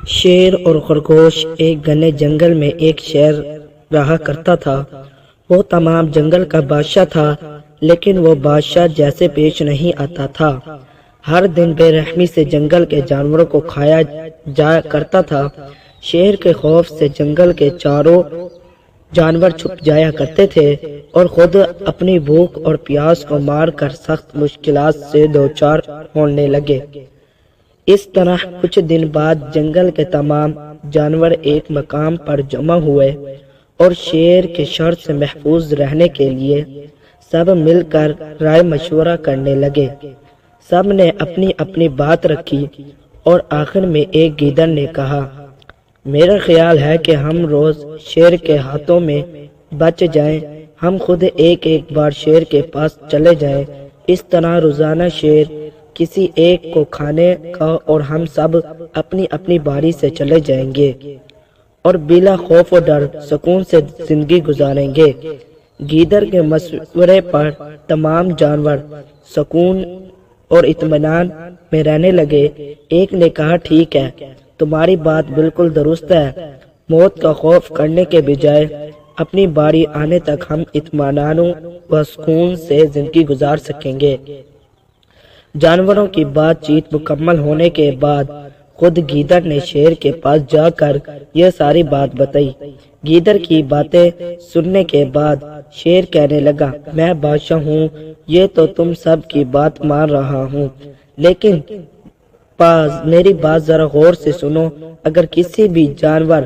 شیر اور خرگوش ایک گھنے جنگل میں ایک شیر رہا کرتا تھا۔ وہ تمام جنگل کا بادشاہ تھا، لیکن وہ بادشاہ جیسے پیش نہیں آتا تھا۔ ہر دن بے رحمی سے جنگل کے جانوروں کو کھایا جایا کرتا تھا۔ شیر کے خوف سے جنگل کے چاروں جانور چھپ جایا کرتے تھے اور خود اپنی بھوک اور پیاس کو مار کر سخت مشکلات سے دوچار ہونے لگے۔ اس طرح کچھ دن بعد جنگل کے تمام جانور ایک مقام پر جمع ہوئے اور شیر کے شر سے محفوظ رہنے کے لیے سب مل کر رائے مشورہ کرنے لگے۔ سب نے اپنی اپنی بات رکھی اور آخر میں ایک گیدڑ نے کہا، میرا خیال ہے کہ ہم روز شیر کے ہاتھوں میں بچ جائیں۔ ہم خود ایک ایک بار شیر کے پاس چلے جائیں۔ اس طرح روزانہ شیر کسی ایک کو کھانے کا اور ہم سب اپنی اپنی باری سے چلے جائیں گے اور بلا خوف و ڈر سکون سے زندگی گزاریں گے۔ گیدڑ کے مشورے پر تمام جانور سکون اور اطمینان میں رہنے لگے۔ ایک نے کہا، ٹھیک ہے، تمہاری بات بالکل درست ہے۔ موت کا خوف کرنے کے بجائے اپنی باری آنے تک ہم اطمینان و سکون سے زندگی گزار سکیں گے۔ جانوروں کی بات چیت مکمل ہونے کے بعد خود گیدڑ نے شیر کے پاس جا کر یہ ساری بات بتائی۔ گیدڑ کی باتیں سننے کے بعد شیر کہنے لگا، میں بادشاہ ہوں، یہ تو تم سب کی بات مان رہا ہوں، لیکن میری بات ذرا غور سے سنو۔ اگر کسی بھی جانور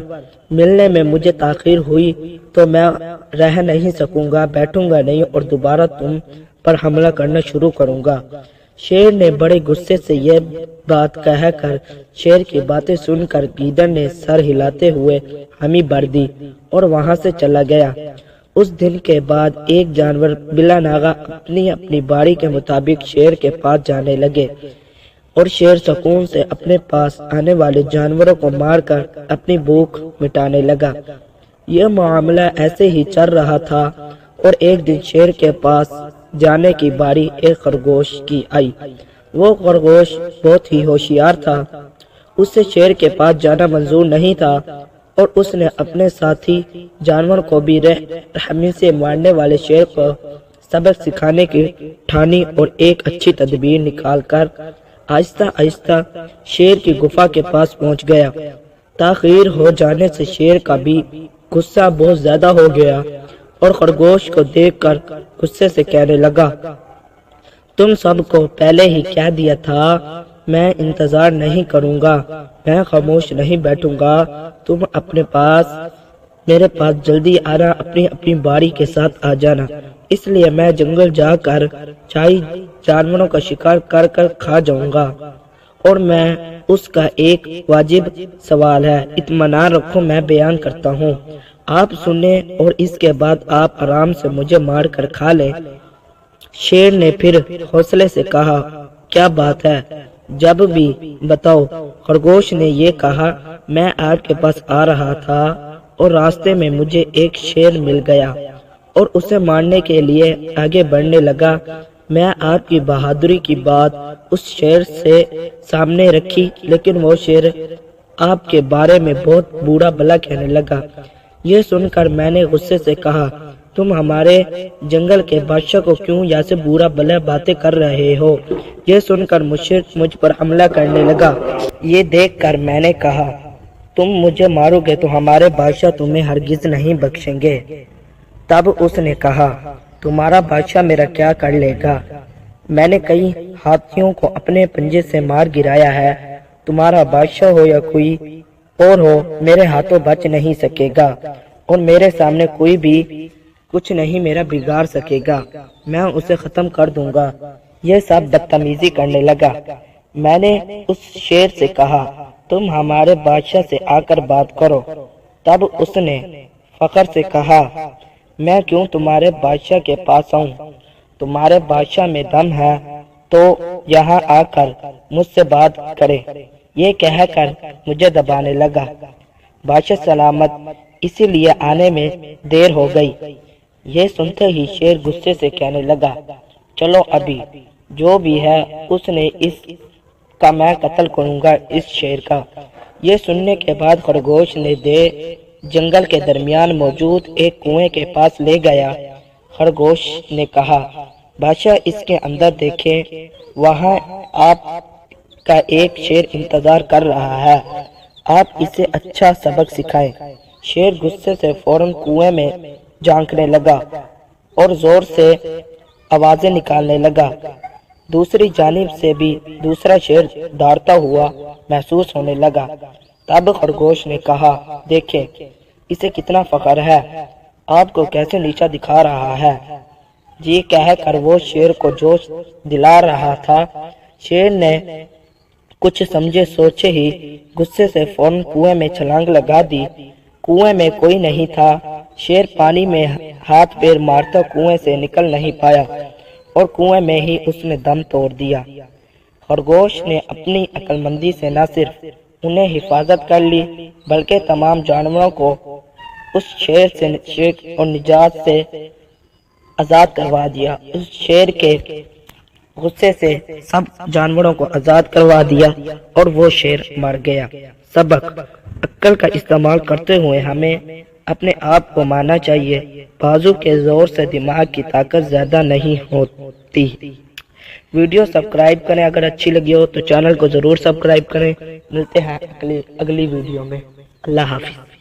ملنے میں مجھے تاخیر ہوئی تو میں رہ نہیں سکوں گا، بیٹھوں گا نہیں اور دوبارہ تم پر حملہ کرنا شروع کروں گا۔ شیر نے بڑے غصے سے یہ بات کہہ کر شیر کی باتیں سن کر گیدڑ نے سر ہلاتے ہوئے حامی بھر دی اور وہاں سے چلا گیا۔ اس دن کے بعد ایک جانور بلا ناغہ اپنی اپنی باری کے مطابق شیر کے پاس جانے لگے اور شیر سکون سے اپنے پاس آنے والے جانوروں کو مار کر اپنی بھوک مٹانے لگا۔ یہ معاملہ ایسے ہی چل رہا تھا اور ایک دن شیر کے پاس جانے کی باری ایک خرگوش کی آئی۔ وہ خرگوش بہت ہی ہوشیار تھا، اس سے شیر کے پاس جانا منظور نہیں تھا اور اس نے اپنے ساتھی جانور کو بھی رحمی سے مارنے والے شیر کو سبق سکھانے کی ٹھانی اور ایک اچھی تدبیر نکال کر آہستہ آہستہ شیر کی گفا کے پاس پہنچ گیا۔ تاخیر ہو جانے سے شیر کا بھی غصہ بہت زیادہ ہو گیا اور خرگوش کو دیکھ کر غصے سے کہنے لگا، تم سب کو پہلے ہی کہہ دیا تھا میں انتظار نہیں کروں گا، میں خاموش نہیں بیٹھوں گا، تم میرے پاس جلدی آنا، اپنی اپنی باری کے ساتھ آ جانا۔ اس لیے میں جنگل جا کر چاہے جانوروں کا شکار کر کر کھا جاؤں گا اور میں اس کا ایک واجب سوال ہے، اطمینان رکھو، میں بیان کرتا ہوں، آپ سنیں اور اس کے بعد آپ آرام سے مجھے مار کر کھا لیں۔ شیر نے پھر حوصلے سے کہا، کیا بات ہے، جب بھی بتاؤ۔ خرگوش نے یہ کہا، میں آپ کے پاس آ رہا تھا اور راستے میں مجھے ایک شیر مل گیا اور اسے مارنے کے لیے آگے بڑھنے لگا۔ میں آپ کی بہادری کی بات اس شیر سے سامنے رکھی، لیکن وہ شیر آپ کے بارے میں بہت برا بھلا کہنے لگا۔ یہ سن کر میں نے غصے سے کہا، تم ہمارے جنگل کے بادشاہ کو کیوں یہاں سے برا بھلا باتیں کر رہے ہو؟ یہ سن کر مشرق مجھ پر حملہ کرنے لگا۔ یہ دیکھ کر میں نے کہا، تم مجھے مارو گے تو ہمارے بادشاہ تمہیں ہرگز نہیں بخشیں گے۔ تب اس نے کہا، تمہارا بادشاہ میرا کیا کر لے گا؟ میں نے کئی ہاتھیوں کو اپنے پنجے سے مار گرایا ہے، تمہارا بادشاہ ہو یا کوئی اور ہو، میرے ہاتھوں بچ نہیں سکے گا اور میرے سامنے کوئی بھی کچھ نہیں میرا بگاڑ سکے گا، میں اسے ختم کر دوں گا۔ یہ سب بدتمیزی کرنے لگا۔ میں نے اس شیر سے کہا، تم ہمارے بادشاہ سے آ کر بات کرو۔ تب اس نے فخر سے کہا، میں کیوں تمہارے بادشاہ کے پاس آؤں؟ تمہارے بادشاہ میں دم ہے تو یہاں آ کر مجھ سے بات کرے۔ یہ کہہ کر مجھے دبانے لگا۔ بادشاہ سلامت، اسی لیے آنے میں دیر ہو گئی۔ یہ سنتے ہی شیر غصے سے کہنے لگا، چلو ابھی جو بھی ہے اس نے اس کا میں قتل کروں گا، اس شیر کا۔ یہ سننے کے بعد خرگوش نے جنگل کے درمیان موجود ایک کنویں کے پاس لے گیا۔ خرگوش نے کہا، بادشاہ اس کے اندر دیکھیں، وہاں آپ کا ایک شیر انتظار کر رہا ہے، آپ اسے اچھا سبق سکھائیں۔ شیر غصے سے فوراً کنویں میں جھانکنے لگا اور زور سے آوازیں نکالنے لگا۔ دوسری جانب سے بھی دوسرا شیر دوڑتا ہوا محسوس ہونے لگا۔ تب خرگوش نے کہا، دیکھیں اسے کتنا فخر ہے، آپ کو کیسے نیچا دکھا رہا ہے۔ یہ کہہ کر وہ شیر کو جوش دلا رہا تھا۔ شیر نے کچھ سمجھے سوچے ہی غصے سے فوراً کنویں میں چھلانگ لگا دی۔ کنویں میں کوئی نہیں تھا۔ شیر پانی میں ہاتھ پیر مارتا کنویں سے نکل نہیں پایا اور کنویں میں ہی اس نے دم توڑ دیا۔ خرگوش نے اپنی عقل مندی سے نہ صرف انہیں حفاظت کر لی بلکہ تمام جانوروں کو اس شیر اور نجات سے آزاد کروا دیا۔ اس شیر کے غصے سے سب جانوروں کو آزاد کروا دیا اور وہ شیر مر گیا۔ سبق: عقل کا استعمال کرتے ہوئے ہمیں اپنے آپ کو ماننا چاہیے، بازو کے زور سے دماغ کی طاقت زیادہ نہیں ہوتی۔ ویڈیو سبسکرائب کریں، اگر اچھی لگی ہو تو چینل کو ضرور سبسکرائب کریں۔ ملتے ہیں اگلی ویڈیو میں۔ اللہ حافظ۔